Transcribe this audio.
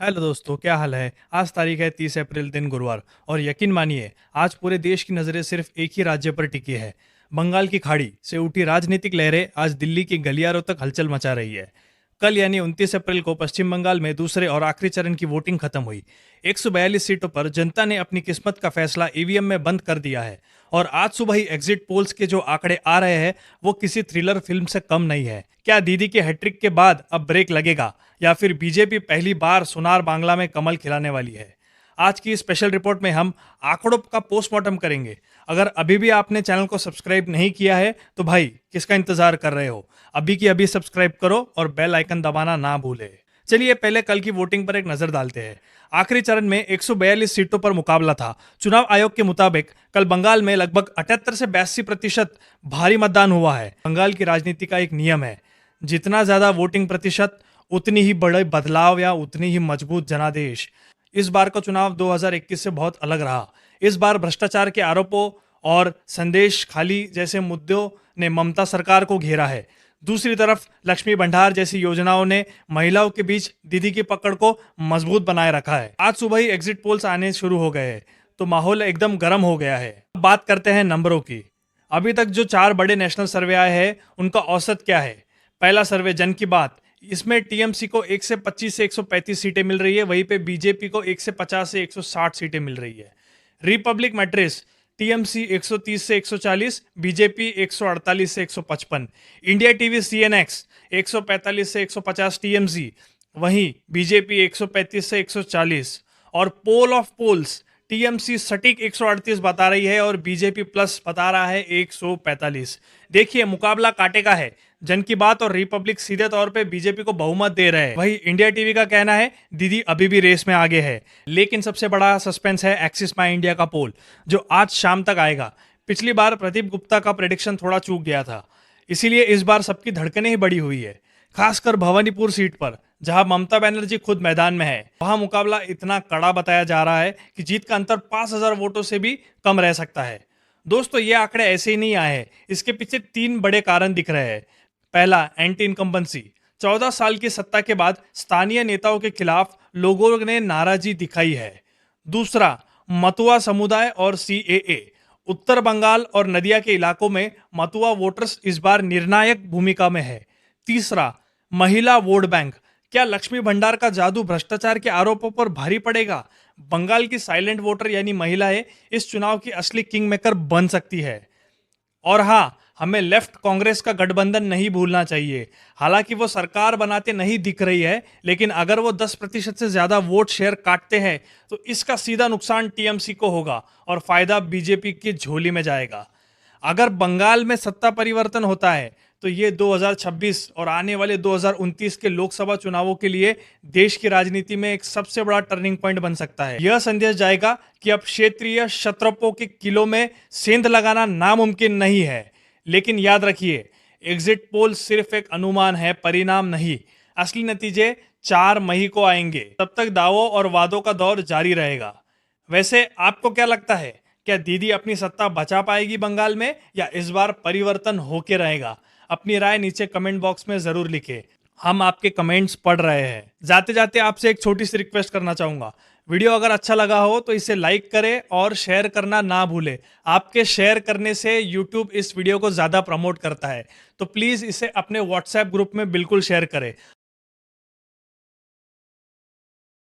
Hello दोस्तों, क्या हाल है। आज तारीख है 30 अप्रैल, दिन गुरुवार। और यकीन मानिए, आज पूरे देश की नज़रें सिर्फ एक ही राज्य पर टिकी है। बंगाल की खाड़ी से उठी राजनीतिक लहरें आज दिल्ली के गलियारों तक हलचल मचा रही है। कल यानी 29 अप्रैल को पश्चिम बंगाल में दूसरे और आखिरी चरण की वोटिंग खत्म हुई। 142 सीटों पर जनता ने अपनी किस्मत का फैसला ईवीएम में बंद कर दिया है। और आज सुबह ही एग्जिट पोल्स के जो आंकड़े आ रहे हैं, वो किसी थ्रिलर फिल्म से कम नहीं है। क्या दीदी के हैट्रिक के बाद अब ब्रेक लगेगा, या फिर बीजेपी पहली बार सोनार बांग्ला में कमल खिलाने वाली है? आज की स्पेशल रिपोर्ट में हम आंकड़ों का पोस्टमार्टम करेंगे। अगर अभी भी आपने चैनल को सब्सक्राइब नहीं किया है तो भाई किसका इंतजार कर रहे हो, अभी की अभी सब्सक्राइब करो और बेल आइकन दबाना ना भूले। चलिए पहले कल की वोटिंग पर एक नजर डालते हैं। आखिरी चरण में 142 सीटों पर मुकाबला था। चुनाव आयोग के मुताबिक कल बंगाल में लगभग 78 से 82% भारी मतदान हुआ है। बंगाल की राजनीति का एक नियम है, जितना ज्यादा वोटिंग प्रतिशत उतनी ही बड़े बदलाव या उतनी ही मजबूत जनादेश। इस बार का चुनाव 2021 से बहुत अलग रहा। इस बार भ्रष्टाचार के आरोपों और संदेश खाली जैसे मुद्दों ने ममता सरकार को घेरा है। दूसरी तरफ लक्ष्मी भंडार जैसी योजनाओं ने महिलाओं के बीच दीदी की पकड़ को मजबूत बनाए रखा है। आज सुबह ही एग्जिट पोल्स आने शुरू हो गए हैं, तो माहौल एकदम गर्म हो गया है। अब बात करते हैं नंबरों की। अभी तक जो 4 बड़े नेशनल सर्वे आए हैं, उनका औसत क्या है? पहला सर्वे जन की बात, इसमें टीएमसी को 1 से 25 से 135 सीटें मिल रही है, वहीं पे बीजेपी को 1 से 50 से 160 सीटें मिल रही है। रिपब्लिक मैट्रिक्स, टीएमसी 130 से 140, बीजेपी 148 से 155। इंडिया टीवी सीएनएक्स 145 से 150 टीएमसी, वहीं बीजेपी 135 से 140। और पोल ऑफ पोल्स, टीएमसी सटीक 138 बता रही है और बीजेपी प्लस बता रहा है 145। देखिए, मुकाबला कांटे का है। जन की बात और रिपब्लिक सीधे तौर पे बीजेपी को बहुमत दे रहे हैं, वही इंडिया टीवी का कहना है दीदी अभी भी रेस में आगे है। लेकिन सबसे बड़ा सस्पेंस है एक्सिस माई इंडिया का पोल, जो आज शाम तक आएगा। पिछली बार प्रदीप गुप्ता का प्रेडिक्शन थोड़ा चूक गया था, इसीलिए इस बार सबकी धड़कनें ही बड़ी हुई है। खासकर भवानीपुर सीट पर, जहां ममता बनर्जी खुद मैदान में है, वहां मुकाबला इतना कड़ा बताया जा रहा है कि जीत का अंतर 5,000 वोटों से भी कम रह सकता है। दोस्तों, ये आंकड़े ऐसे ही नहीं आए हैं, इसके पीछे 3 बड़े कारण दिख रहे हैं। पहला, एंटी इनकम्बेंसी। 14 साल की सत्ता के बाद स्थानीय नेताओं के खिलाफ लोगों ने नाराजगी दिखाई है। दूसरा, मतुआ समुदाय और सीएए। उत्तर बंगाल और नदिया के इलाकों में मतुआ वोटर्स इस बार निर्णायक भूमिका में है। तीसरा, महिला वोट बैंक। क्या लक्ष्मी भंडार का जादू भ्रष्टाचार के आरोपों पर भारी पड़ेगा? बंगाल की साइलेंट वोटर यानी महिलाएं इस चुनाव की असली किंग मेकर बन सकती है। और हाँ, हमें लेफ्ट कांग्रेस का गठबंधन नहीं भूलना चाहिए। हालांकि वो सरकार बनाते नहीं दिख रही है, लेकिन अगर वो 10% से ज्यादा वोट शेयर काटते हैं तो इसका सीधा नुकसान टीएमसी को होगा और फायदा बीजेपी की झोली में जाएगा। अगर बंगाल में सत्ता परिवर्तन होता है तो ये 2026 और आने वाले 2029 के लोकसभा चुनावों के लिए देश की राजनीति में एक सबसे बड़ा टर्निंग पॉइंट बन सकता है। यह संदेश जाएगा कि अब क्षेत्रीय क्षत्रपों के किलों में सेंध लगाना नामुमकिन नहीं है। लेकिन याद रखिए, एग्जिट पोल सिर्फ एक अनुमान है, परिणाम नहीं। असली नतीजे 4 मई को आएंगे। तब तक दावों और वादों का दौर जारी रहेगा। वैसे आपको क्या लगता है, क्या दीदी अपनी सत्ता बचा पाएगी बंगाल में, या इस बार परिवर्तन होके रहेगा? अपनी राय नीचे कमेंट बॉक्स में जरूर लिखें, हम आपके कमेंट्स पढ़ रहे हैं। जाते जाते आपसे एक छोटी सी रिक्वेस्ट करना चाहूंगा। वीडियो अगर अच्छा लगा हो तो इसे लाइक करें और शेयर करना ना भूलें। आपके शेयर करने से यूट्यूब इस वीडियो को ज़्यादा प्रमोट करता है, तो प्लीज़ इसे अपने व्हाट्सएप ग्रुप में बिल्कुल शेयर करें।